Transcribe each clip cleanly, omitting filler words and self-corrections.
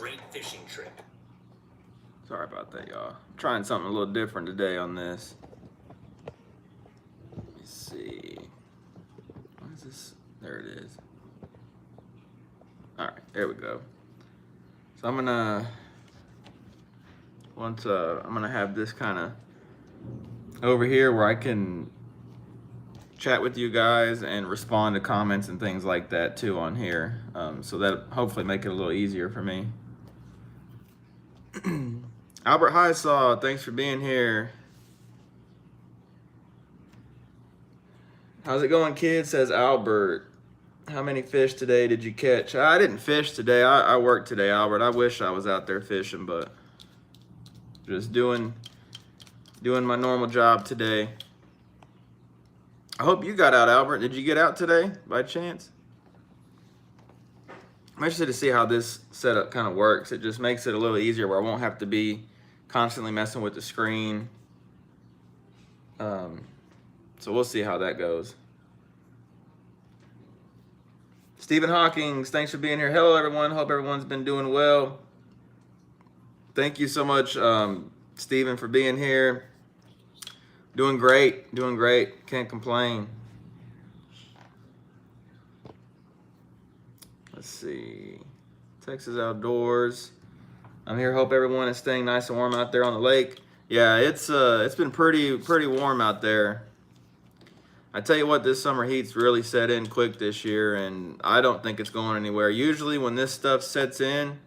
great fishing trip. Sorry about that, y'all. I'm trying something a little different today on this. Let me see. What is this? There it is. All right, there we go. So I'm gonna have this kind of over here where I can chat with you guys and respond to comments and things like that too on here. So that hopefully make it a little easier for me. Albert Highsaw, thanks for being here. How's it going, kid? Says Albert. How many fish today did you catch? I didn't fish today. I worked today, Albert. I wish I was out there fishing, but just doing my normal job today. I hope you got out, Albert. Did you get out today by chance? I'm interested to see how this setup kind of works. It just makes it a little easier where I won't have to be constantly messing with the screen. So we'll see how that goes. Stephen Hawkins, thanks for being here. Hello, everyone. Hope everyone's been doing well. Thank you so much, Stephen, for being here. Doing great. Doing great. Can't complain. Let's see. Texas Outdoors. I'm here. Hope everyone is staying nice and warm out there on the lake. Yeah, it's been pretty warm out there. I tell you what, this summer heat's really set in quick this year, and I don't think it's going anywhere. Usually when this stuff sets in,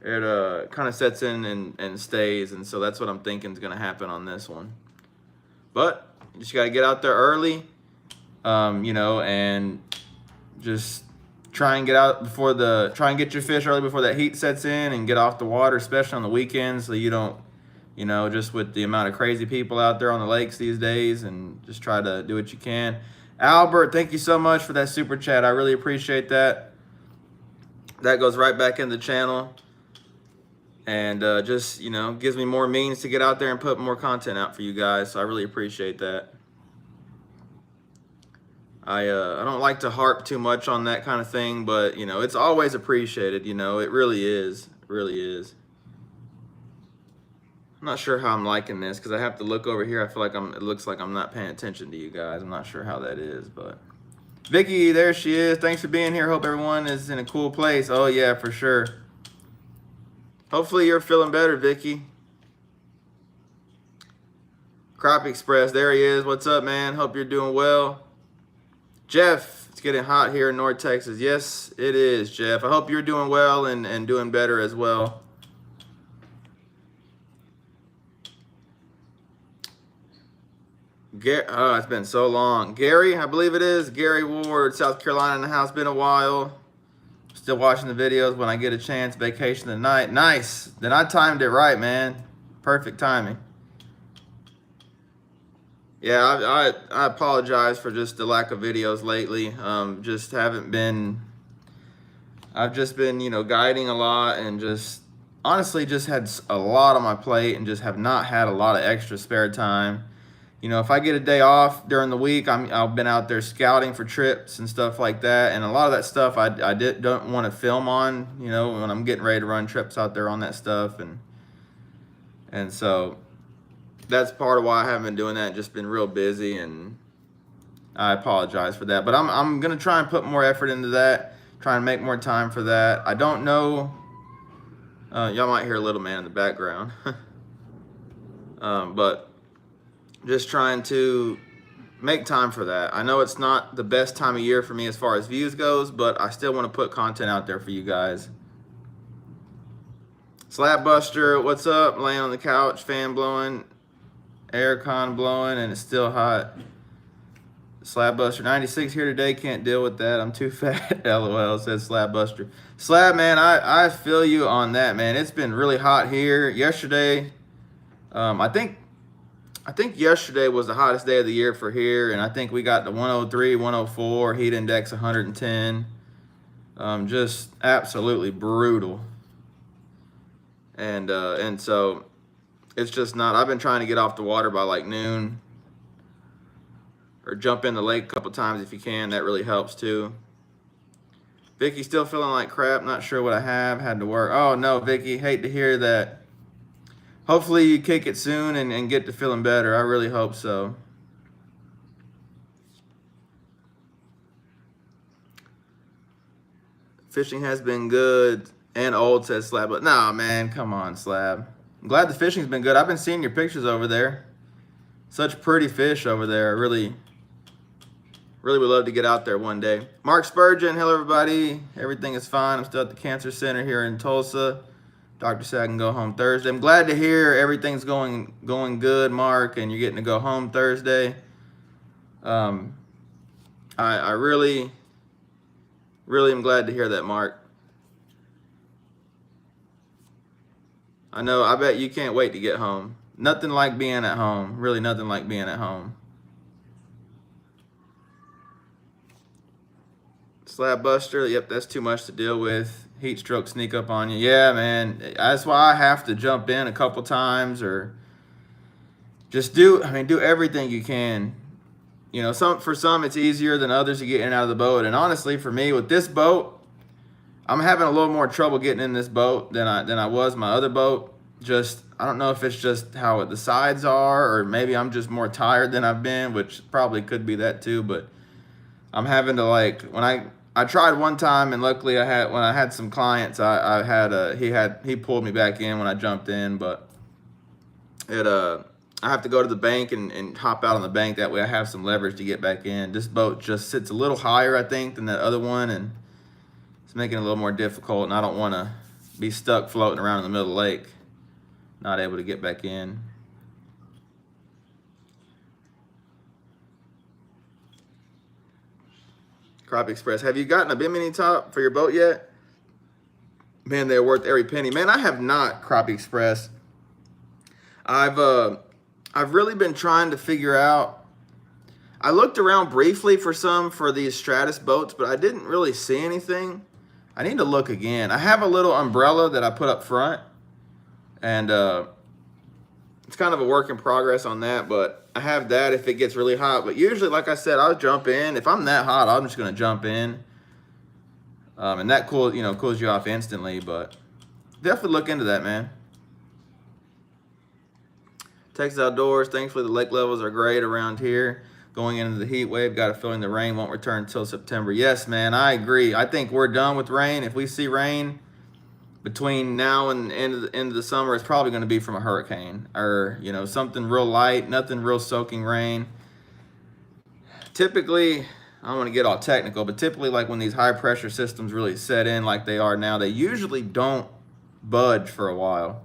it kind of sets in and stays, and so that's what I'm thinking is going to happen on this one. But you just got to get out there early, you know, and just try and get your fish early before that heat sets in and get off the water, especially on the weekends, so you don't, you know, just with the amount of crazy people out there on the lakes these days, and just try to do what you can. Albert, thank you so much for that super chat. I really appreciate that. That goes right back in the channel, and just, you know, gives me more means to get out there and put more content out for you guys. So I really appreciate that. I don't like to harp too much on that kind of thing, but, you know, it's always appreciated. You know, it really is. It really is. I'm not sure how I'm liking this because I have to look over here. I feel like it looks like I'm not paying attention to you guys. I'm not sure how that is, but Vicky, there she is. Thanks for being here. Hope everyone is in a cool place. Oh yeah, for sure. Hopefully you're feeling better, Vicky. Crappie Express, there he is. What's up, man? Hope you're doing well. Jeff, it's getting hot here in North Texas. Yes, it is, Jeff. I hope you're doing well and doing better as well. Oh, it's been so long. Gary, I believe it is. Gary Ward, South Carolina in the house. Been a while. Still watching the videos when I get a chance. Vacation tonight. Nice. Then I timed it right, man. Perfect timing. Yeah, I apologize for just the lack of videos lately. Just haven't been. I've just been, you know, guiding a lot and just honestly just had a lot on my plate and just have not had a lot of extra spare time. You know, if I get a day off during the week, I've been out there scouting for trips and stuff like that. And a lot of that stuff I don't want to film on, you know, when I'm getting ready to run trips out there on that stuff. And so that's part of why I haven't been doing that. Just been real busy, and I apologize for that. But I'm going to try and put more effort into that, try and make more time for that. I don't know. Y'all might hear a little man in the background. But just trying to make time for that. I know it's not the best time of year for me as far as views goes, but I still want to put content out there for you guys. Slapbuster, what's up? Laying on the couch, fan blowing, aircon blowing, and it's still hot. Slapbuster 96 here today. Can't deal with that. I'm too fat. LOL, says Slapbuster. Slab, man, I feel you on that, man. It's been really hot here. Yesterday, I think yesterday was the hottest day of the year for here, and I think we got the 103, 104, heat index 110. Just absolutely brutal. And so it's just not. I've been trying to get off the water by like noon, or jump in the lake a couple times if you can. That really helps too. Vicky, still feeling like crap. Not sure what I have. Had to work. Oh, no, Vicky. Hate to hear that. Hopefully you kick it soon and get to feeling better. I really hope so. Fishing has been good and old, says Slab. But nah, man, come on, Slab. I'm glad the fishing's been good. I've been seeing your pictures over there. Such pretty fish over there. I really would love to get out there one day. Mark Spurgeon, hello everybody. Everything is fine. I'm still at the cancer center here in Tulsa. Doctor said I can go home Thursday. I'm glad to hear everything's going good, Mark, and you're getting to go home Thursday. I really am glad to hear that, Mark. I know, I bet you can't wait to get home. Nothing like being at home. Really nothing like being at home. Slab Buster, yep, that's too much to deal with. Heat stroke sneak up on you. Yeah, man, that's why I have to jump in a couple times or just do everything you can. You know, for some it's easier than others to get in and out of the boat. And honestly, for me, with this boat, I'm having a little more trouble getting in this boat than I was my other boat. Just, I don't know if it's just how the sides are, or maybe I'm just more tired than I've been, which probably could be that too. But I'm having to, like, when I tried one time, and luckily when I had some clients, he pulled me back in when I jumped in, but I have to go to the bank and hop out on the bank. That way I have some leverage to get back in. This boat just sits a little higher, I think, than that other one, and it's making it a little more difficult, and I don't want to be stuck floating around in the middle of the lake, not able to get back in. Crappie Express, have you gotten a bimini top for your boat yet? Man, they're worth every penny. Man, I have not, Crappie Express. I've really been trying to figure out. I looked around briefly for these Stratus boats, but I didn't really see anything. I need to look again. I have a little umbrella that I put up front, and it's kind of a work in progress on that, but I have that if it gets really hot. But usually, like I said, I'll jump in. If I'm that hot, I'm just going to jump in. And that cools you off instantly, but definitely look into that, man. Texas Outdoors, thankfully the lake levels are great around here. Going into the heat wave, got a feeling the rain won't return until September. Yes, man, I agree. I think we're done with rain. If we see rain between now and the end of the summer, it's probably going to be from a hurricane or, something real light, nothing real soaking rain. Typically, I don't want to get all technical, but typically, like when these high pressure systems really set in like they are now, they usually don't budge for a while.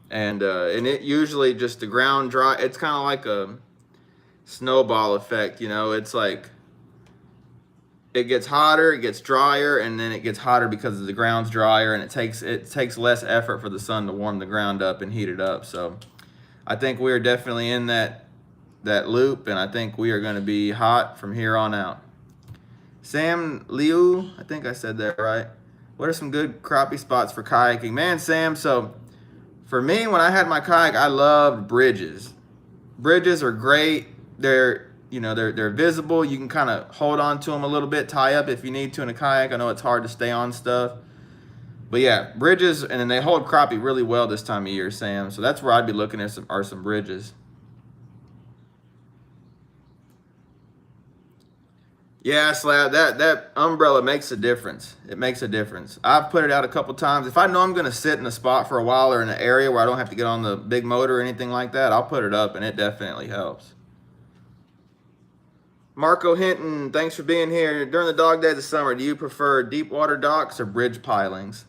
And it usually just the ground dry. It's kind of like a snowball effect, It's like it gets hotter, it gets drier, and then it gets hotter because the ground's drier, and it takes less effort for the sun to warm the ground up and heat it up. So I think we are definitely in that loop, and I think we are going to be hot from here on out. Sam Liu, I think I said that right. What are some good crappie spots for kayaking? Man, Sam, so for me, when I had my kayak, I loved bridges. Bridges are great. They're visible. You can kind of hold on to them a little bit, tie up if you need to in a kayak. I know it's hard to stay on stuff. But yeah, bridges, and then they hold crappie really well this time of year, Sam. So that's where I'd be looking at some bridges. Yeah, Slab, that umbrella makes a difference. It makes a difference. I've put it out a couple times. If I know I'm going to sit in a spot for a while or in an area where I don't have to get on the big motor or anything like that, I'll put it up, and it definitely helps. Marco Hinton, thanks for being here. During the dog days of summer, do you prefer deep water docks or bridge pilings?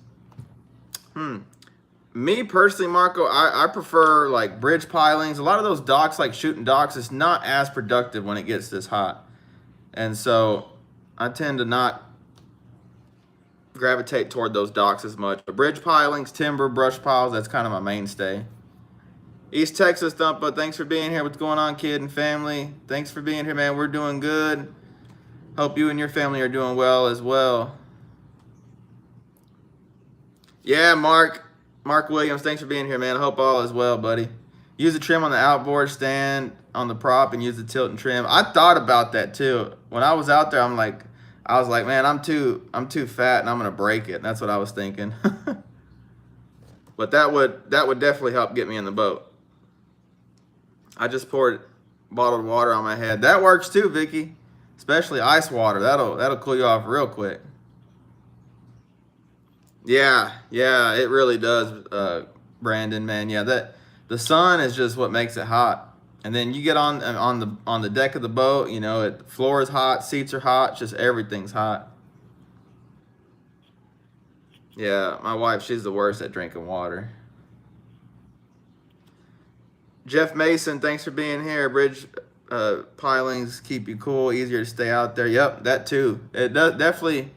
Me personally, Marco, I prefer like bridge pilings. A lot of those docks, like shooting docks, it's not as productive when it gets this hot. And so I tend to not gravitate toward those docks as much. But bridge pilings, timber, brush piles, that's kind of my mainstay. East Texas Thumpa, thanks for being here. What's going on, kid and family? Thanks for being here, man. We're doing good. Hope you and your family are doing well as well. Yeah, Mark Williams, thanks for being here, man. I hope all is well, buddy. Use the trim on the outboard, stand on the prop, and use the tilt and trim. I thought about that too. When I was out there, I'm like, I was like, man, I'm too fat and I'm gonna break it. That's what I was thinking. But that would definitely help get me in the boat. I just poured bottled water on my head. That works too, Vicky. Especially ice water. That'll cool you off real quick. Yeah, yeah, it really does, Brandon, man. Yeah, that the sun is just what makes it hot. And then you get on the deck of the boat, you know, the floor is hot, seats are hot, just everything's hot. Yeah, my wife, she's the worst at drinking water. Jeff Mason, thanks for being here. Bridge pilings keep you cool, easier to stay out there. Yep, that too. It does definitely.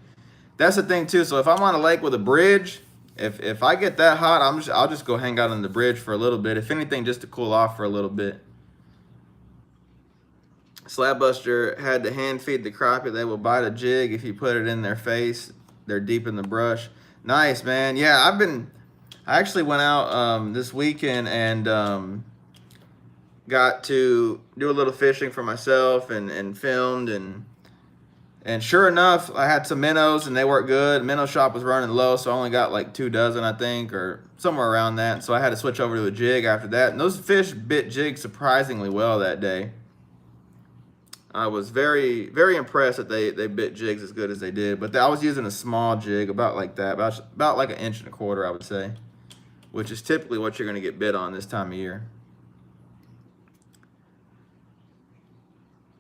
That's the thing too. So if I'm on a lake with a bridge, if I get that hot, I'll just go hang out on the bridge for a little bit. If anything, just to cool off for a little bit. Slabbuster had to hand feed the crappie. They will bite a jig if you put it in their face. They're deep in the brush. Nice, man. Yeah, I actually went out this weekend and got to do a little fishing for myself and filmed and sure enough, I had some minnows and they worked good. Minnow shop was running low, so I only got like 2 dozen, I think, or somewhere around that. So I had to switch over to a jig after that. And those fish bit jigs surprisingly well that day. I was very, very impressed that they bit jigs as good as they did. But I was using a small jig, about like that, about like 1.25 inches, I would say, which is typically what you're going to get bit on this time of year.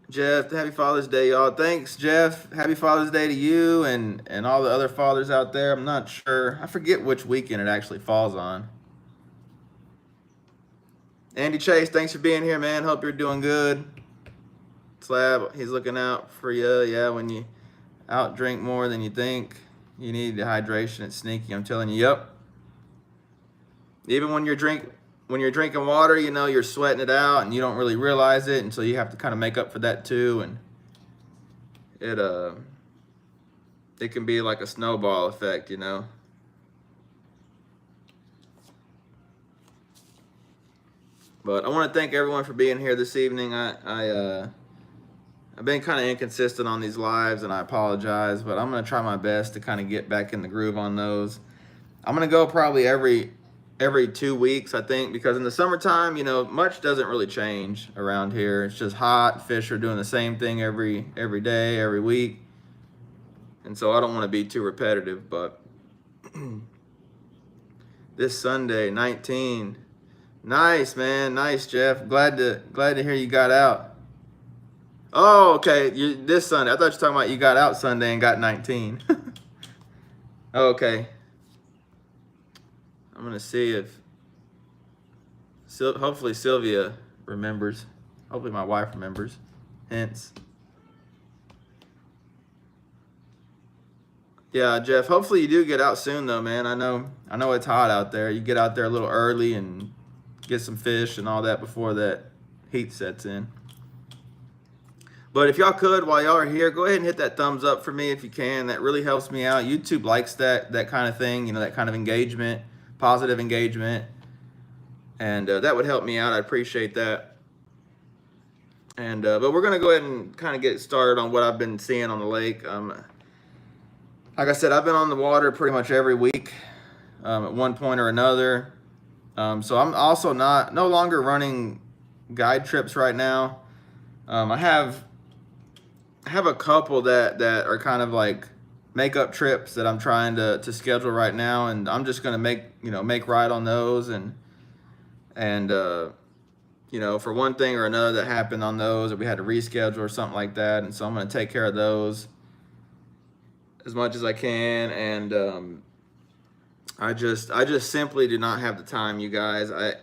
Jeff, happy Father's Day, y'all. Thanks, Jeff. Happy Father's Day to you and all the other fathers out there. I'm not sure. I forget which weekend it actually falls on. Andy Chase, thanks for being here, man. Hope you're doing good. Slab, he's looking out for you. Yeah, when you out drink more than you think, you need hydration. It's sneaky. I'm telling you. Yep. Even when you're drinking water, you know, you're sweating it out and you don't really realize it, and so you have to kind of make up for that too. And it can be like a snowball effect, you know. But I want to thank everyone for being here this evening. I've been kind of inconsistent on these lives, and I apologize, but I'm going to try my best to kind of get back in the groove on those. I'm going to go probably every 2 weeks, I think, because in the summertime, you know, much doesn't really change around here. It's just hot. Fish are doing the same thing every day, every week. And so I don't want to be too repetitive, but this Sunday, 19. Nice, man. Nice, Jeff. Glad to hear you got out. Oh, okay. This Sunday. I thought you were talking about you got out Sunday and got 19. Okay. I'm going to see if hopefully Sylvia remembers. Hopefully my wife remembers. Hence. Yeah, Jeff, hopefully you do get out soon though, man. I know it's hot out there. You get out there a little early and get some fish and all that before that heat sets in. But if y'all could, while y'all are here, go ahead and hit that thumbs up for me if you can. That really helps me out. YouTube likes that kind of thing, you know, that kind of engagement, positive engagement. And that would help me out. I appreciate that. And but we're going to go ahead and kind of get started on what I've been seeing on the lake. Like I said, I've been on the water pretty much every week at one point or another. So I'm also no longer running guide trips right now. I have a couple that are kind of like makeup trips that I'm trying to schedule right now, and I'm just gonna make right on those and you know, for one thing or another that happened on those, or we had to reschedule or something like that, and so I'm gonna take care of those as much as I can. And I just simply do not have the time, you guys. I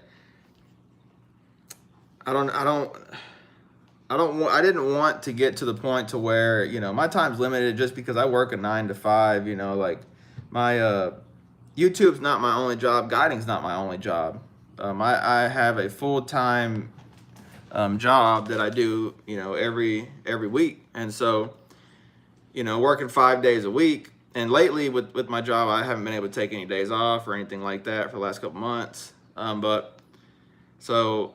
didn't want to get to the point to where, you know, my time's limited just because I work a 9 to 5, you know, like my YouTube's not my only job, guiding's not my only job. I have a full-time job that I do, you know, every week. And so, you know, working 5 days a week. And lately with my job, I haven't been able to take any days off or anything like that for the last couple months. But so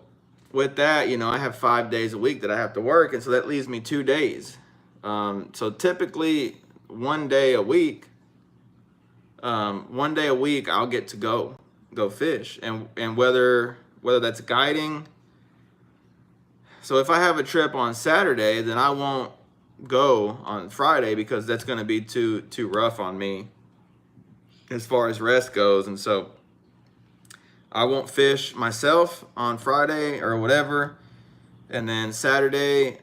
with that, you know, I have 5 days a week that I have to work. And so that leaves me 2 days. So typically 1 day a week, I'll get to go fish, and whether that's guiding. So if I have a trip on Saturday, then I won't go on Friday because that's going to be too rough on me as far as rest goes. And so I won't fish myself on Friday or whatever. And then Saturday,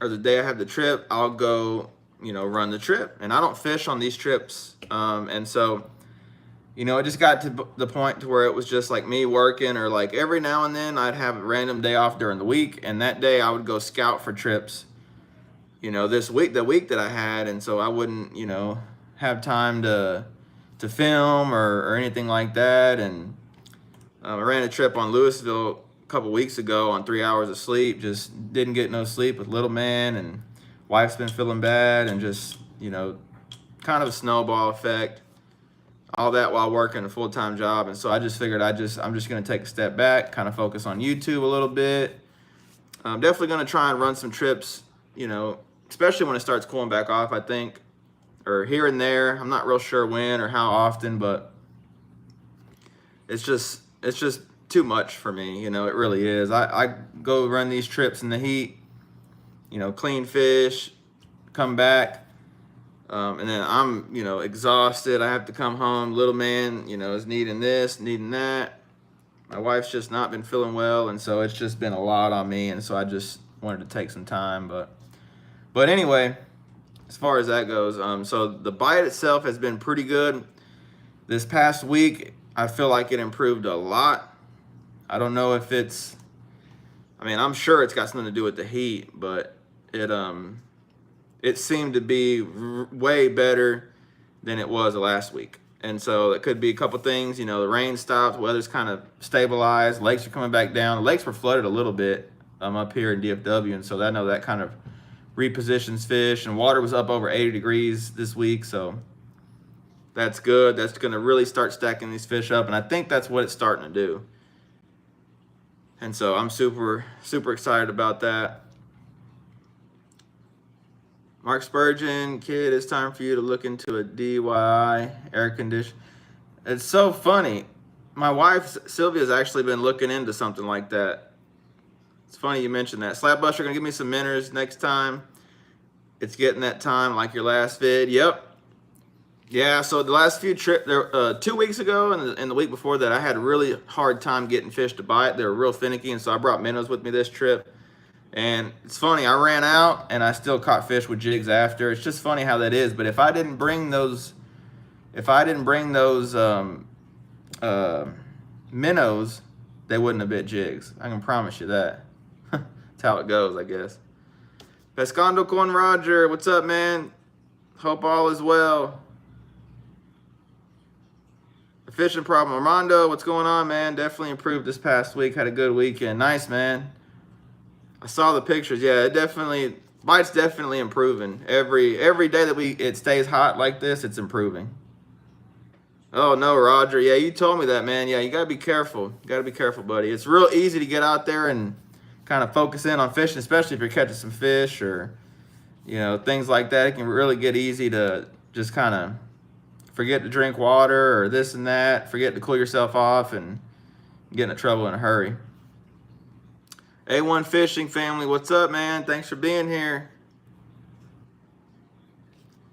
or the day I have the trip, I'll go, run the trip. And I don't fish on these trips. And so, it just got to the point to where it was just like me working, or like every now and then I'd have a random day off during the week. And that day I would go scout for trips, the week that I had. And so I wouldn't, have time to film or anything like that. And I ran a trip on Louisville a couple weeks ago on 3 hours of sleep. Just didn't get no sleep with little man, and wife's been feeling bad, and just, kind of a snowball effect. All that while working a full-time job. And so I just figured I'm just going to take a step back, kind of focus on YouTube a little bit. I'm definitely going to try and run some trips, especially when it starts cooling back off, I think, or here and there. I'm not real sure when or how often, but it's just too much for me. It really is. I go run these trips in the heat, clean fish, come back, and then I'm, exhausted. I have to come home. Little man, is needing this, needing that. My wife's just not been feeling well, and so it's just been a lot on me. And so I just wanted to take some time. But anyway, as far as that goes, so the bite itself has been pretty good. This past week, I feel like it improved a lot. I don't know if I'm sure it's got something to do with the heat, but it seemed to be way better than it was last week. And so it could be a couple things. The rain stopped, weather's kind of stabilized, lakes are coming back down. The lakes were flooded a little bit up here in DFW, and so I know that kind of repositions fish, and water was up over 80 degrees this week, so that's good. That's going to really start stacking these fish up, and I think that's what it's starting to do. And so I'm super, super excited about that. Mark Spurgeon, kid, it's time for you to look into a DIY air conditioner. It's so funny. My wife, Sylvia's actually been looking into something like that. It's funny you mentioned that. Slapbuster, gonna give me some minnows next time. It's getting that time, like your last vid. Yep. Yeah, so the last few trips, 2 weeks ago and the week before that, I had a really hard time getting fish to bite. They were real finicky, and so I brought minnows with me this trip. And it's funny, I ran out and I still caught fish with jigs after. It's just funny how that is. But if I didn't bring those minnows, they wouldn't have bit jigs. I can promise you that. That's how it goes, I guess. Pescando con Roger, what's up, man? Hope all is well. The fishing problem, Armando, what's going on, man? Definitely improved this past week. Had a good weekend. Nice, man. I saw the pictures. Yeah, bite's definitely improving. Every day that it stays hot like this, it's improving. Oh no, Roger. Yeah, you told me that, man. Yeah, you gotta be careful. You gotta be careful, buddy. It's real easy to get out there and kind of focus in on fishing, especially if you're catching some fish or things like that. It can really get easy to just kind of forget to drink water or this and that, forget to cool yourself off, and get into trouble in a hurry. A1 Fishing family, what's up, man? Thanks for being here.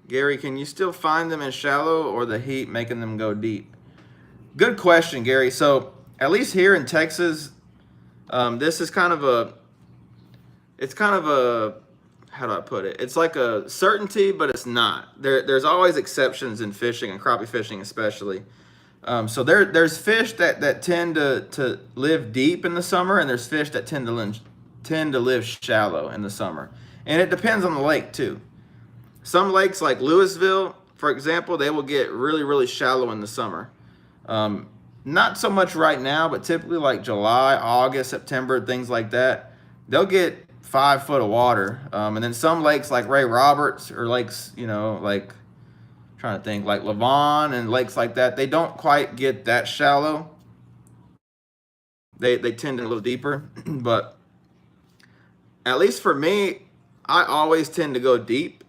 Gary, can you still find them in shallow, or the heat making them go deep? Good question, Gary. So at least here in Texas, this is kind of a, how do I put it? It's like a certainty, but it's not. There's always exceptions in fishing, and crappie fishing especially. So there's fish that tend to live deep in the summer, and there's fish that tend to live shallow in the summer. And it depends on the lake too. Some lakes like Louisville, for example, they will get really, really shallow in the summer. Not so much right now, but typically like July, August, September, things like that, they'll get 5 foot of water. And then some lakes like Ray Roberts, or lakes, like, trying to think, like Lavon and lakes like that, they don't quite get that shallow. They tend to a little deeper. But at least for me, I always tend to go deep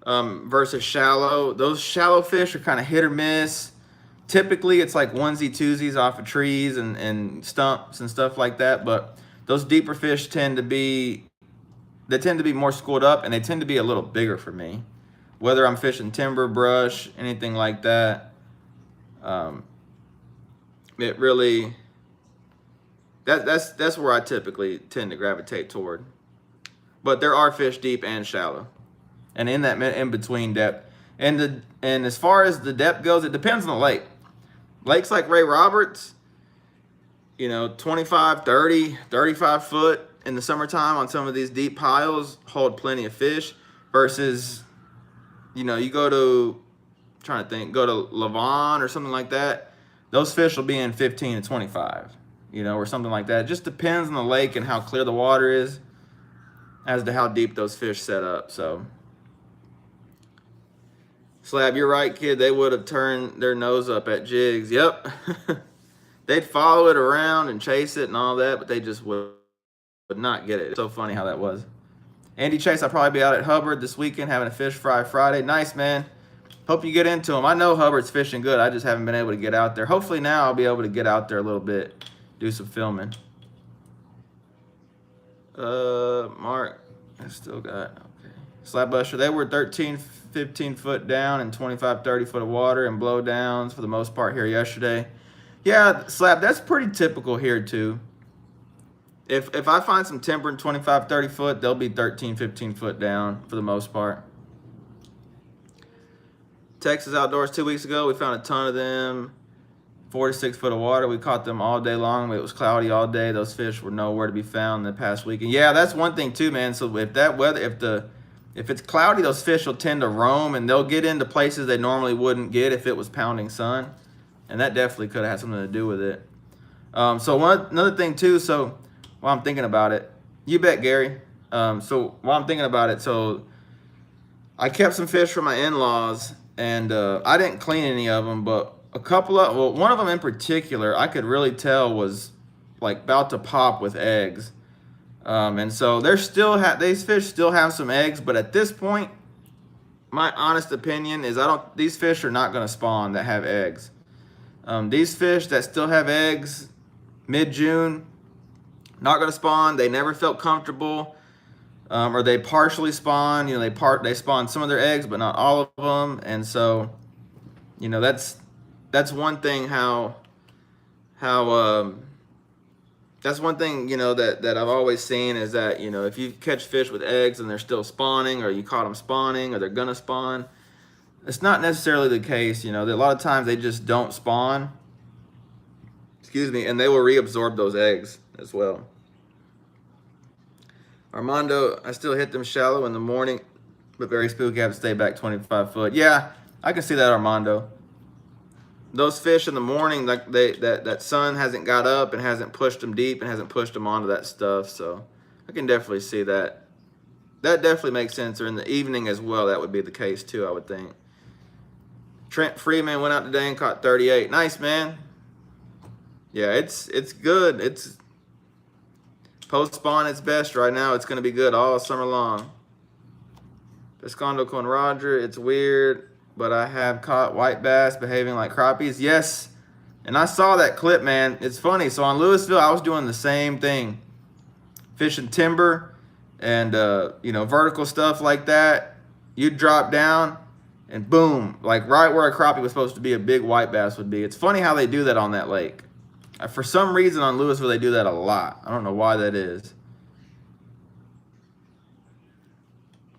versus shallow. Those shallow fish are kind of hit or miss. Typically, it's like onesie twosies off of trees and stumps and stuff like that. But those deeper fish tend to be more schooled up, and they tend to be a little bigger for me. Whether I'm fishing timber, brush, anything like that, it really that's where I typically tend to gravitate toward. But there are fish deep and shallow, and in that in between depth. And as far as the depth goes, it depends on the lake. Lakes like Ray Roberts, 25, 30, 35 foot in the summertime on some of these deep piles hold plenty of fish versus, you go to, go to Lavon or something like that. Those fish will be in 15 to 25, or something like that. It just depends on the lake and how clear the water is as to how deep those fish set up. So, Slab, you're right, kid. They would have turned their nose up at jigs. Yep. They'd follow it around and chase it and all that, but they just would not get it. It's so funny how that was. Andy Chase, I'll probably be out at Hubbard this weekend having a fish fry Friday. Nice, man. Hope you get into them. I know Hubbard's fishing good. I just haven't been able to get out there. Hopefully now I'll be able to get out there a little bit, do some filming. Mark, I still got, okay. Slab Buster, they were 13, 15 foot down and 25, 30 foot of water and blow downs for the most part here yesterday. Yeah, Slab, that's pretty typical here too. If I find some timber in 25, 30 foot, they'll be 13, 15 foot down for the most part. Texas Outdoors 2 weeks ago, we found a ton of them. 4 to 6 foot of water. We caught them all day long. It was cloudy all day. Those fish were nowhere to be found the past weekend. Yeah, that's one thing too, man. So if that weather, if it's cloudy, those fish will tend to roam and they'll get into places they normally wouldn't get if it was pounding sun. And that definitely could have had something to do with it. Another thing too, so while I'm thinking about it, you bet, Gary. So while I'm thinking about it, so I kept some fish for my in-laws and I didn't clean any of them, but one of them in particular, I could really tell was like about to pop with eggs. And so these fish still have some eggs, but at this point, my honest opinion is these fish are not going to spawn that have eggs. These fish that still have eggs mid-June, not going to spawn. They never felt comfortable, or they partially spawn. They spawn some of their eggs, but not all of them. And so, that's one thing that's one thing, that I've always seen is that, if you catch fish with eggs and they're still spawning, or you caught them spawning, or they're gonna spawn, it's not necessarily the case. That a lot of times they just don't spawn, and they will reabsorb those eggs as well. Armando, I still hit them shallow in the morning, but very spooky. I have to stay back 25 foot. Yeah, I can see that, Armando. Those fish in the morning, like that sun hasn't got up and hasn't pushed them deep and hasn't pushed them onto that stuff. So I can definitely see that. That definitely makes sense. Or in the evening as well, that would be the case too, I would think. Trent Freeman went out today and caught 38. Nice, man. Yeah, it's good. It's post spawn its best right now. It's gonna be good all summer long. Pescando con Roger, it's weird, but I have caught white bass behaving like crappies. Yes, and I saw that clip, man. It's funny. So on Louisville, I was doing the same thing, fishing timber and vertical stuff like that. You'd drop down and boom, like right where a crappie was supposed to be, a big white bass would be. It's funny how they do that on that lake. For some reason on Louisville, they do that a lot. I don't know why that is.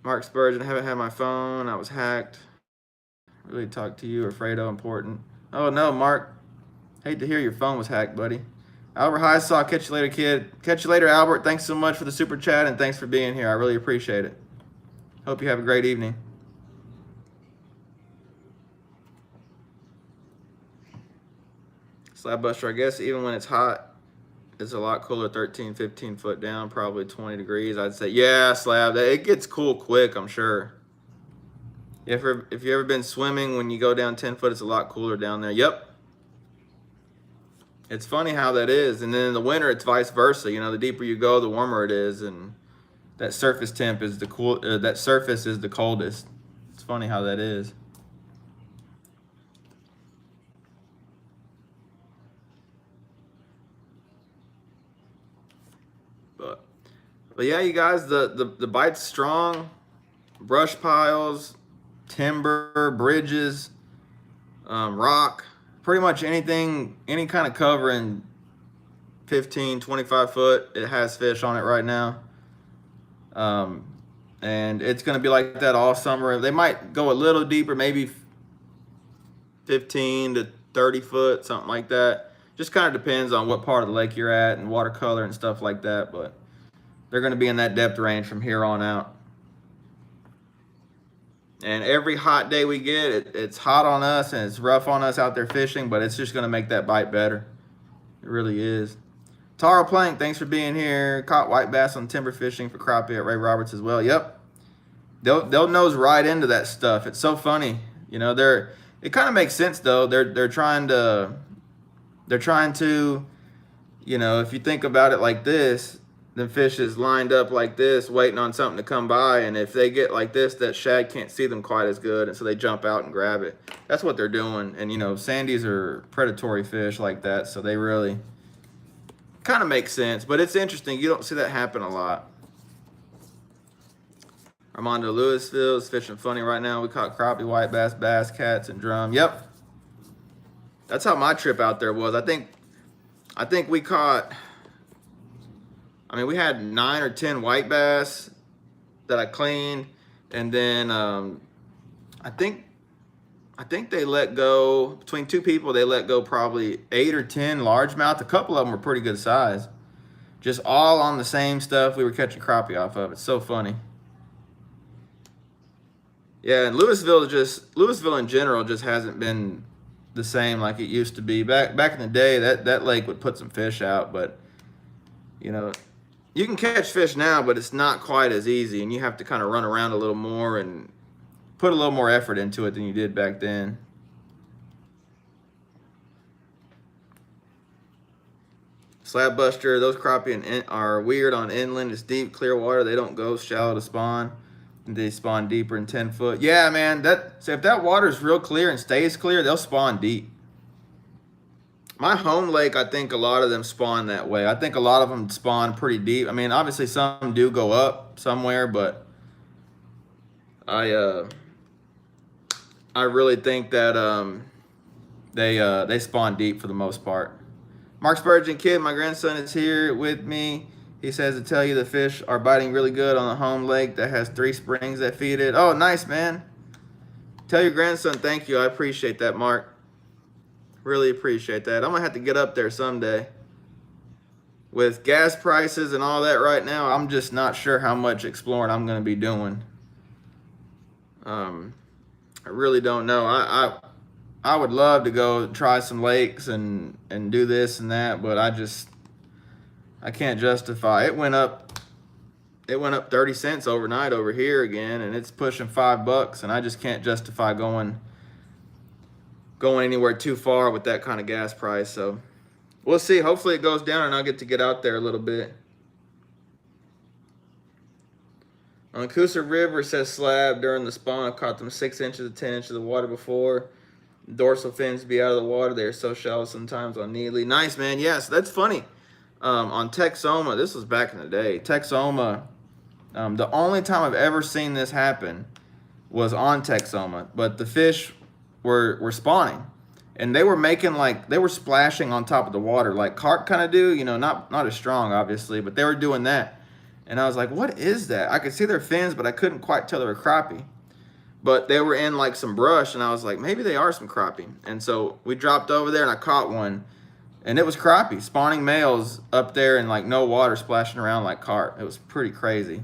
Mark Spurgeon, I haven't had my phone. I was hacked. Really talk to you or Fredo important. Oh no, Mark. Hate to hear your phone was hacked, buddy. Albert Highsaw, catch you later, kid. Catch you later, Albert. Thanks so much for the super chat and thanks for being here. I really appreciate it. Hope you have a great evening. Slab Buster, I guess even when it's hot, it's a lot cooler, 13, 15 foot down, probably 20 degrees. I'd say, yeah, Slab, it gets cool quick, I'm sure. If you've ever been swimming, when you go down 10 foot, it's a lot cooler down there. Yep. It's funny how that is. And then in the winter, it's vice versa. The deeper you go, the warmer it is. And that surface temp is the that surface is the coldest. It's funny how that is. But yeah, you guys, the bite's strong. Brush piles, timber, bridges, rock, pretty much anything, any kind of cover in 15, 25 foot, it has fish on it right now. And it's going to be like that all summer. They might go a little deeper, maybe 15 to 30 foot, something like that. Just kind of depends on what part of the lake you're at and watercolor and stuff like that. But they're going to be in that depth range from here on out. And every hot day we get, it's hot on us and it's rough on us out there fishing, but it's just going to make that bite better. It really is. Taro Plank, thanks for being here. Caught white bass on timber fishing for crappie at Ray Roberts as well. Yep. They'll nose right into that stuff. It's so funny. You know, it kind of makes sense though. They're trying to, you know, if you think about it like this, the fish is lined up like this, waiting on something to come by, and if they get like this, that shad can't see them quite as good, and so they jump out and grab it. That's what they're doing. And you know, sandies are predatory fish like that, so they really kind of make sense. But it's interesting, you don't see that happen a lot. Armando Louisville is fishing funny right now. We caught crappie, white bass, bass, cats, and drum. Yep, that's how my trip out there was. I think we caught, I mean, we had 9 or 10 white bass that I cleaned, and then I think they let go, between 2 people, they let go probably 8 or 10 largemouth. A couple of them were pretty good size. Just all on the same stuff we were catching crappie off of. It's so funny. Yeah, and Louisville in general just hasn't been the same like it used to be. Back in the day, that lake would put some fish out, but you know, you can catch fish now, but it's not quite as easy, and you have to kind of run around a little more and put a little more effort into it than you did back then. Slab Buster, those crappie are weird on inland. It's deep, clear water. They don't go shallow to spawn. They spawn deeper in 10 foot. Yeah, man, so if that water is real clear and stays clear, they'll spawn deep. My home lake, I think a lot of them spawn that way. I think a lot of them spawn pretty deep. I mean, obviously some do go up somewhere, but I really think that they spawn deep for the most part. Mark Spurgeon Kid, my grandson is here with me. He says to tell you the fish are biting really good on a home lake that has 3 springs that feed it. Oh, nice, man. Tell your grandson thank you. I appreciate that, Mark. Really appreciate that. I'm going to have to get up there someday. With gas prices and all that right now, I'm just not sure how much exploring I'm going to be doing. I really don't know. I would love to go try some lakes and do this and that, but I can't justify. It went up 30 cents overnight over here again, and it's pushing $5, and I just can't justify going anywhere too far with that kind of gas price. So we'll see. Hopefully it goes down and I'll get to get out there a little bit. On Coosa River, says slab during the spawn. I caught them 6 inches to 10 inches of water before. Dorsal fins be out of the water. They're so shallow sometimes on Neely. Nice, man. Yes, that's funny. On Texoma, this was back in the day. Texoma, the only time I've ever seen this happen was on Texoma, but the fish were spawning, and they were making they were splashing on top of the water like carp kind of do, you know, not as strong obviously, but they were doing that. And I was like, what is that? I could see their fins, but I couldn't quite tell they were crappie. But they were in like some brush, and I was like, maybe they are some crappie. And so we dropped over there and I caught one, and it was crappie, spawning males up there in like no water, splashing around like carp. It was pretty crazy.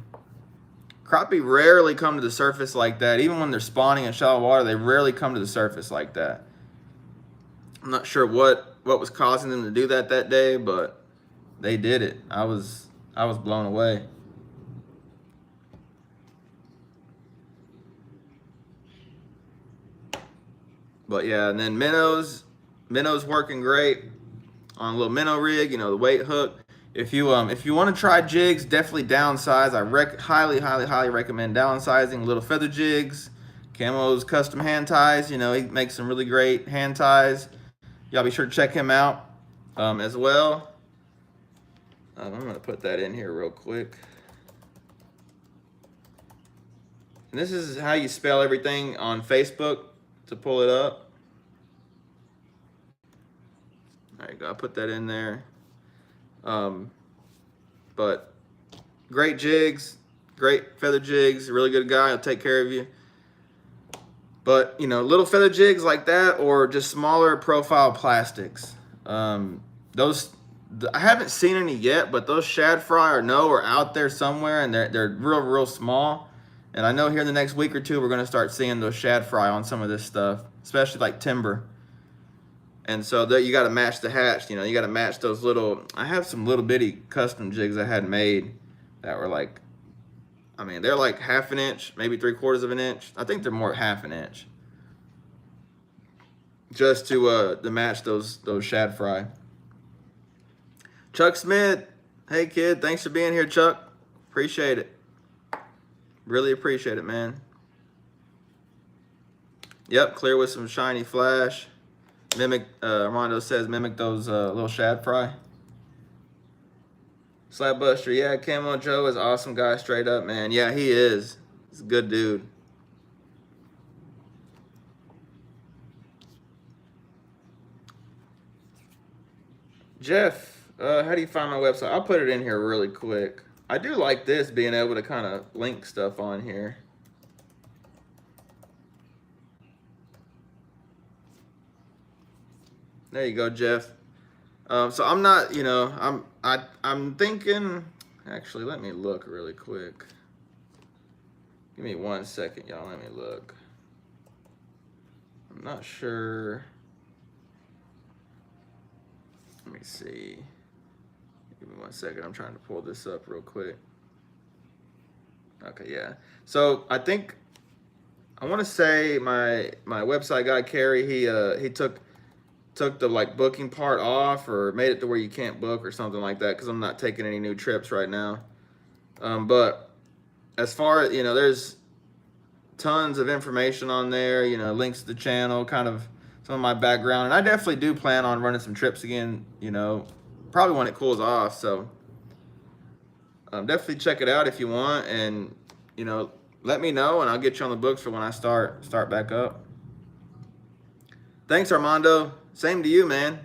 Crappie rarely come to the surface like that. Even when they're spawning in shallow water, they rarely come to the surface like that. I'm not sure what was causing them to do that day, but they did it. I was blown away. But yeah, and then minnows working great on a little minnow rig, you know, the weight hook. if you want to try jigs, definitely downsize. I highly recommend downsizing. Little feather jigs, Camo's custom hand ties. You know, he makes some really great hand ties. Y'all be sure to check him out as well. I'm gonna put that in here real quick. And this is how you spell everything on Facebook to pull it up. There you go. I put that in there. But great jigs, great feather jigs, really good guy. He'll take care of you. But, you know, little feather jigs like that or just smaller profile plastics. Those, I haven't seen any yet, but those shad fry are out there somewhere, and they're real small. And I know here in the next week or two, we're going to start seeing those shad fry on some of this stuff, especially like timber. And so that you got to match the hatch, you know, you got to match those little, I have some little bitty custom jigs I had made that were like, I mean, they're like 1/2 inch, maybe 3/4 of an inch. I think they're more 1/2 inch. Just to match those shad fry. Chuck Smith, hey kid, thanks for being here, Chuck. Appreciate it. Really appreciate it, man. Yep, clear with some shiny flash. Mimic, Armando says, mimic those little shad fry. Slab Buster, yeah, Camo Joe is an awesome guy, straight up, man. Yeah, he is. He's a good dude. Jeff, how do you find my website? I'll put it in here really quick. I do like this, being able to kind of link stuff on here. There you go, Jeff. So I'm not, you know, I'm thinking, actually, let me look really quick. Give me 1 second, y'all, let me look. I'm not sure. Let me see. Give me 1 second, I'm trying to pull this up real quick. Okay, yeah. So I think, I want to say my website guy, Kerry, he took the like booking part off, or made it to where you can't book or something like that, because I'm not taking any new trips right now. But as far as, you know, there's tons of information on there, you know, links to the channel, kind of some of my background, and I definitely do plan on running some trips again, you know, probably when it cools off. So definitely check it out if you want, and, you know, let me know and I'll get you on the books for when I start back up. Thanks, Armando. Same to you, man.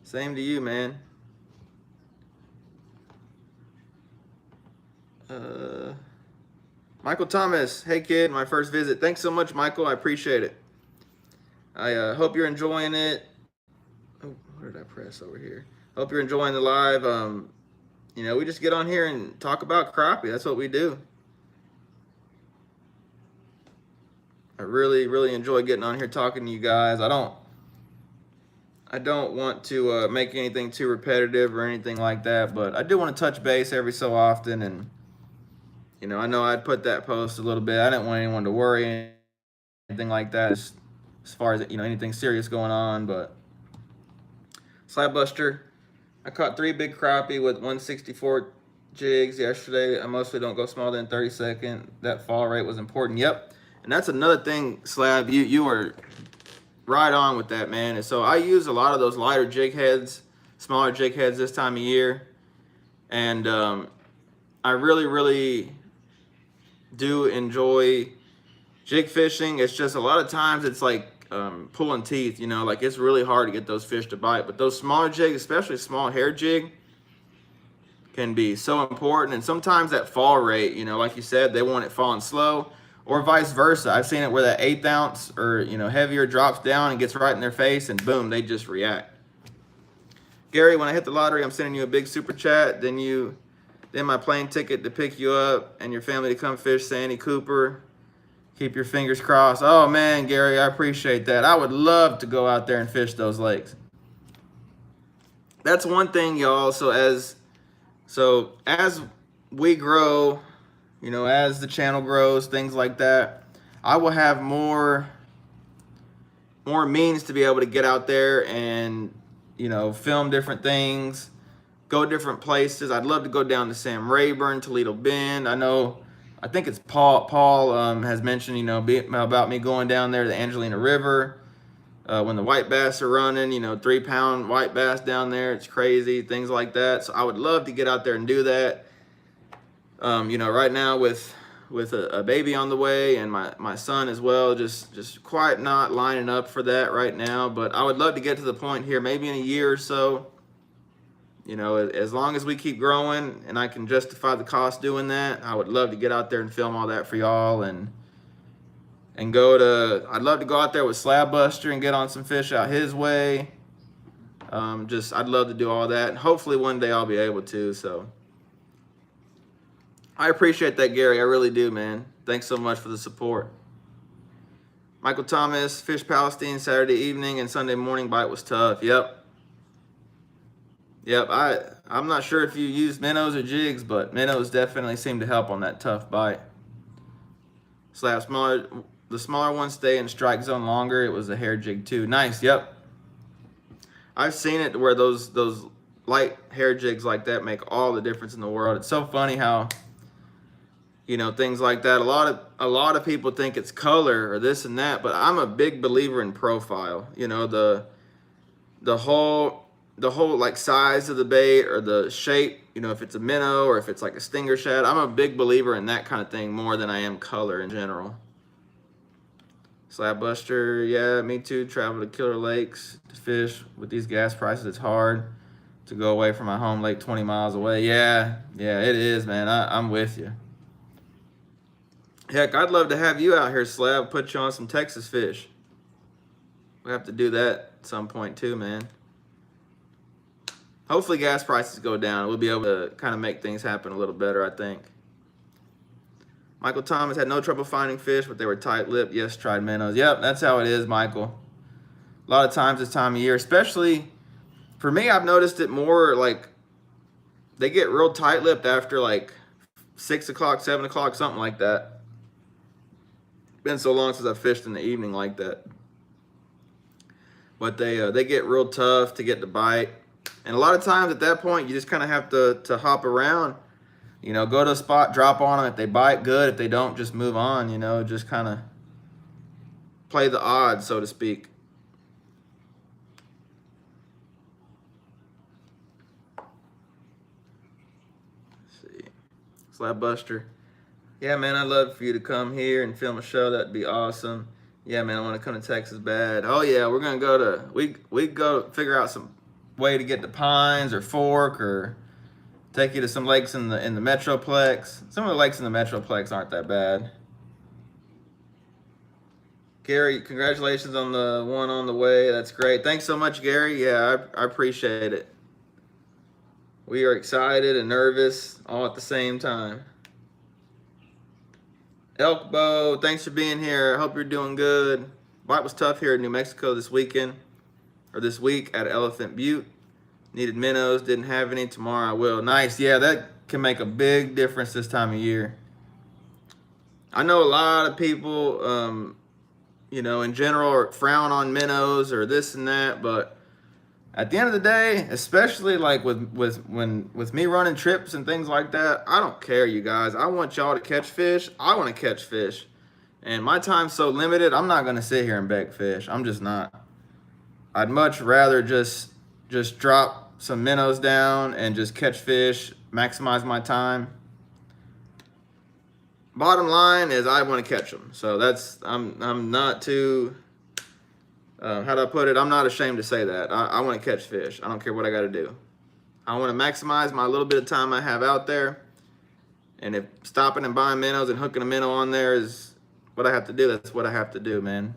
Same to you, man. Michael Thomas, hey kid, my first visit. Thanks so much, Michael. I appreciate it. I hope you're enjoying it. Oh, what did I press over here? Hope you're enjoying the live. You know, we just get on here and talk about crappie. That's what we do. I really enjoy getting on here talking to you guys. I don't want to make anything too repetitive or anything like that, but I do want to touch base every so often. And, you know, I know I'd put that post a little bit. I didn't want anyone to worry, anything like that, as far as, you know, anything serious going on. But Slab Buster, I caught 3 big crappie with 164 jigs yesterday. I mostly don't go smaller than 32nd. That fall rate was important. Yep. And that's another thing, Slab, you were right on with that, man. And so I use a lot of those lighter jig heads, smaller jig heads this time of year. And I really do enjoy jig fishing. It's just a lot of times it's like pulling teeth, you know, like it's really hard to get those fish to bite. But those smaller jigs, especially small hair jig, can be so important. And sometimes that fall rate, you know, like you said, they want it falling slow, or vice versa. I've seen it where that 1/8 ounce or, you know, heavier drops down and gets right in their face, and boom, they just react. Gary, when I hit the lottery, I'm sending you a big super chat. Then my plane ticket to pick you up and your family to come fish Sandy Cooper. Keep your fingers crossed. Oh man, Gary, I appreciate that. I would love to go out there and fish those lakes. That's one thing, y'all. So as we grow, you know, as the channel grows, things like that, I will have more means to be able to get out there and, you know, film different things, go different places. I'd love to go down to Sam Rayburn, Toledo Bend. I think it's Paul has mentioned, you know, about me going down there to the Angelina River when the white bass are running, you know, 3-pound white bass down there. It's crazy, things like that. So I would love to get out there and do that. You know, right now with a baby on the way and my son as well, just quite not lining up for that right now. But I would love to get to the point here, maybe in a year or so. You know, as long as we keep growing and I can justify the cost doing that, I would love to get out there and film all that for y'all and I'd love to go out there with Slab Buster and get on some fish out his way. I'd love to do all that. And hopefully one day I'll be able to, so. I appreciate that, Gary. I really do, man. Thanks so much for the support. Michael Thomas, Fish Palestine, Saturday evening and Sunday morning bite was tough. Yep. I'm not sure if you use minnows or jigs, but minnows definitely seem to help on that tough bite. The smaller ones stay in strike zone longer. It was a hair jig too. Nice, yep. I've seen it where those light hair jigs like that make all the difference in the world. It's so funny how, you know, things like that. A lot of people think it's color or this and that, but I'm a big believer in profile. You know, the whole like size of the bait or the shape, you know, if it's a minnow or if it's like a stinger shad. I'm a big believer in that kind of thing more than I am color in general. Slab Buster, yeah, me too. Travel to killer lakes to fish. With these gas prices, it's hard to go away from my home lake 20 miles away. Yeah, it is, man. I'm with you. Heck, I'd love to have you out here, Slab, put you on some Texas fish. We'll have to do that at some point too, man. Hopefully gas prices go down. We'll be able to kind of make things happen a little better, I think. Michael Thomas had no trouble finding fish, but they were tight-lipped. Yes, tried minnows. Yep, that's how it is, Michael. A lot of times this time of year, especially for me, I've noticed it more like they get real tight-lipped after like 6 o'clock, 7 o'clock, something like that. Been so long since I've fished in the evening like that. But they get real tough to get the bite. And a lot of times at that point, you just kind of have to hop around, you know, go to a spot, drop on them. If they bite, good. If they don't, just move on, you know, just kind of play the odds, so to speak. Let's see. Slab Buster. Yeah, man, I'd love for you to come here and film a show. That'd be awesome. Yeah, man, I want to come to Texas bad. Oh, yeah, we're going to go to, we go figure out some way to get to Pines or Fork or take you to some lakes in the Metroplex. Some of the lakes in the Metroplex aren't that bad. Gary, congratulations on the one on the way. That's great. Thanks so much, Gary. Yeah, I appreciate it. We are excited and nervous all at the same time. Elkbow, thanks for being here. I hope you're doing good. Bite was tough here in New Mexico this week at Elephant Butte. Needed minnows, didn't have any. Tomorrow I will. Nice. Yeah, that can make a big difference this time of year. I know a lot of people, you know, in general frown on minnows or this and that, but at the end of the day, especially like with me running trips and things like that, I don't care, you guys. I want y'all to catch fish. I want to catch fish. And my time's so limited, I'm not going to sit here and beg fish. I'm just not. I'd much rather just drop some minnows down and just catch fish, maximize my time. Bottom line is I want to catch them. So that's, I'm not too, how do I put it? I'm not ashamed to say that. I want to catch fish. I don't care what I got to do. I want to maximize my little bit of time I have out there. And if stopping and buying minnows and hooking a minnow on there is what I have to do, that's what I have to do, man.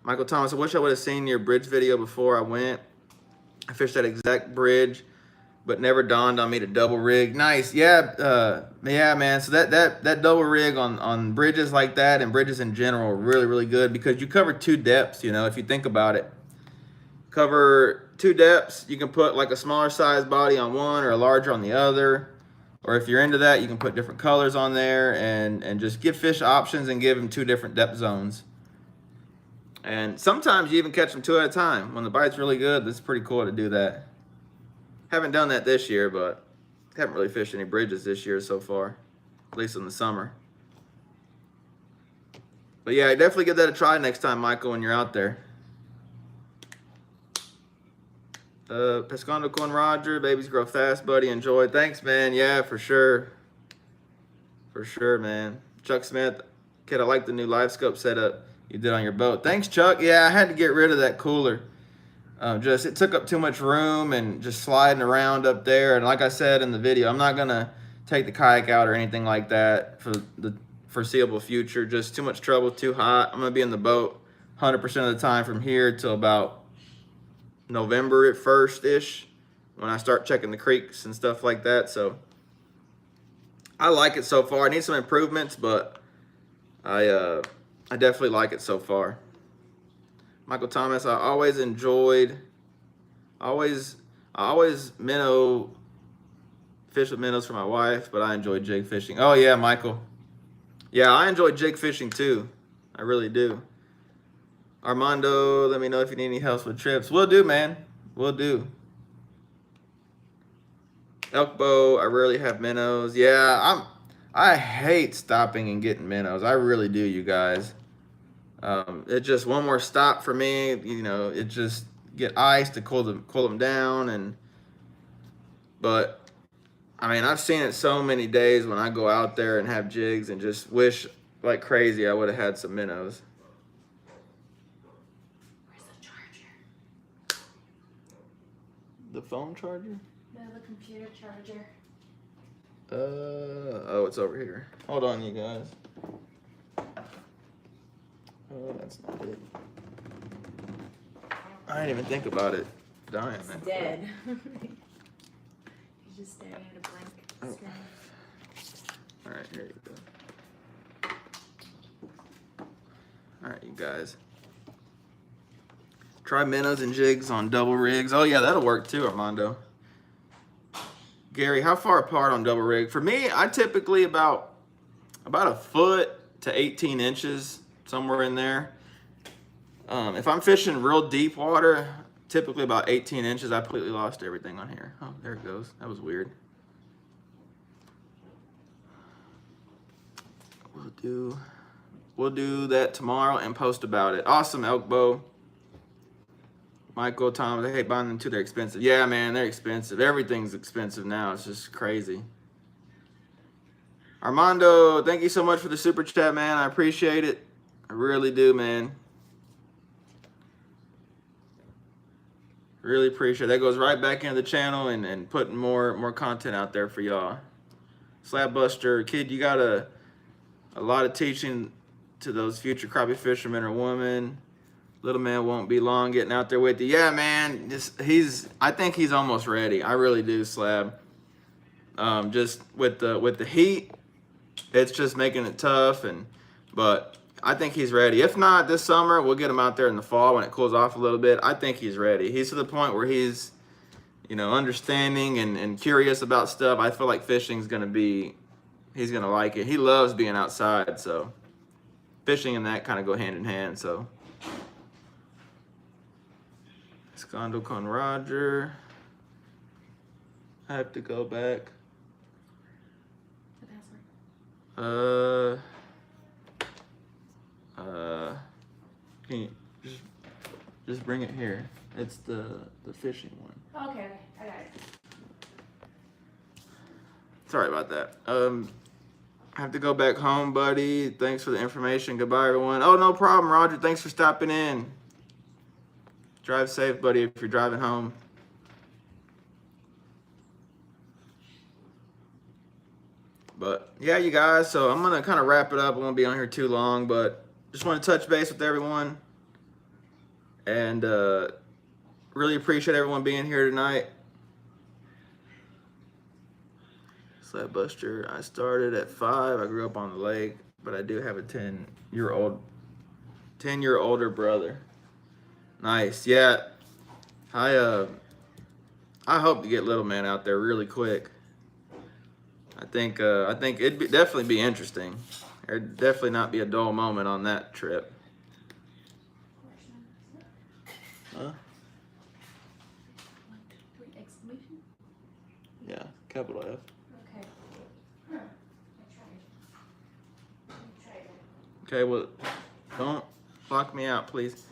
Michael Thomas, I wish I would have seen your bridge video before I went. I fished that exact bridge, but never dawned on me to double rig. Nice, yeah, yeah, man. So that double rig on bridges like that and bridges in general are really, really good because you cover two depths. You know, if you think about it, cover two depths. You can put like a smaller size body on one or a larger on the other. Or if you're into that, you can put different colors on there and just give fish options and give them two different depth zones. And sometimes you even catch them two at a time. When the bite's really good, it's pretty cool to do that. Haven't done that this year, but haven't really fished any bridges this year so far, at least in the summer. But yeah, definitely give that a try next time, Michael, when you're out there. Pescando con Roger, babies grow fast, buddy. Enjoy. Thanks, man. Yeah, for sure. For sure, man. Chuck Smith, kid, I like the new live scope setup you did on your boat. Thanks, Chuck. Yeah, I had to get rid of that cooler. It took up too much room and just sliding around up there. And like I said in the video, I'm not gonna take the kayak out or anything like that for the foreseeable future. Just too much trouble, too hot. I'm gonna be in the boat 100% of the time from here till about November at 1st-ish, when I start checking the creeks and stuff like that. So I like it so far. I need some improvements, but I definitely like it so far. Michael Thomas, I always minnow, fish with minnows for my wife, but I enjoy jig fishing. Oh yeah, Michael. Yeah, I enjoy jig fishing too. I really do. Armando, let me know if you need any help with trips. Will do, man. Will do. Elkbow, I rarely have minnows. Yeah, I hate stopping and getting minnows. I really do, you guys. It's just one more stop for me. You know, it just get ice to cool them down, but I mean, I've seen it so many days when I go out there and have jigs and just wish like crazy I would have had some minnows. Where's the charger? The phone charger? No, the computer charger. Oh, it's over here. Hold on, you guys. Oh, that's not it. I didn't even think about it dying. It's dead. He's just staring at a blank screen. All right, here you go. All right, you guys. Try minnows and jigs on double rigs. Oh yeah, that'll work too, Armando. Gary, how far apart on double rig? For me, I typically about a foot to 18 inches, somewhere in there. If I'm fishing real deep water, typically about 18 inches. I completely lost everything on here. Oh, there it goes. That was weird. We'll do that tomorrow and post about it. Awesome, Elkbow. Michael, Tom, I hate buying them too. They're expensive. Yeah, man, they're expensive. Everything's expensive now. It's just crazy. Armando, thank you so much for the super chat, man. I appreciate it. I really do, man. Really appreciate it. That goes right back into the channel and putting more content out there for y'all. Slapbuster, kid, you got a lot of teaching to those future crappie fishermen or women. Little man won't be long getting out there with you. Yeah, man, I think he's almost ready. I really do, Slab. Just with the heat, it's just making it tough, but I think he's ready. If not this summer, we'll get him out there in the fall when it cools off a little bit. I think he's ready. He's to the point where he's, understanding and curious about stuff. I feel like fishing's he's gonna like it. He loves being outside, so fishing and that kind of go hand in hand. So. Pescando con Roger. I have to go back. The password. Can you just bring it here? It's the fishing one. Oh, okay, I got it. Sorry about that. I have to go back home, buddy. Thanks for the information. Goodbye, everyone. Oh, no problem, Roger. Thanks for stopping in. Drive safe, buddy, if you're driving home. But yeah, you guys, so I'm gonna kind of wrap it up. I won't be on here too long, but just want to touch base with everyone and really appreciate everyone being here tonight. Slapbuster, I started at 5. I grew up on the lake, but I do have a 10-year older brother. Nice, yeah. I hope to get little man out there really quick. I think it'd definitely be interesting. There'd definitely not be a dull moment on that trip. Huh? 1, 2, 3 exclamation. capital F. Okay. Huh. I tried it. Okay, well, don't lock me out, please.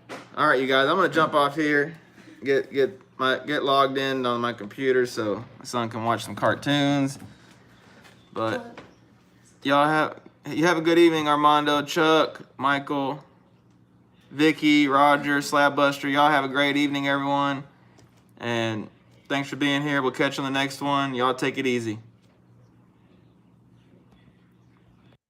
Okay. All right, you guys, I'm gonna jump off here, get logged in on my computer so my son can watch some cartoons. But you have a good evening, Armando, Chuck, Michael, Vicky, Roger, Slabbuster. Y'all have a great evening, everyone. And thanks for being here. We'll catch you on the next one. Y'all take it easy.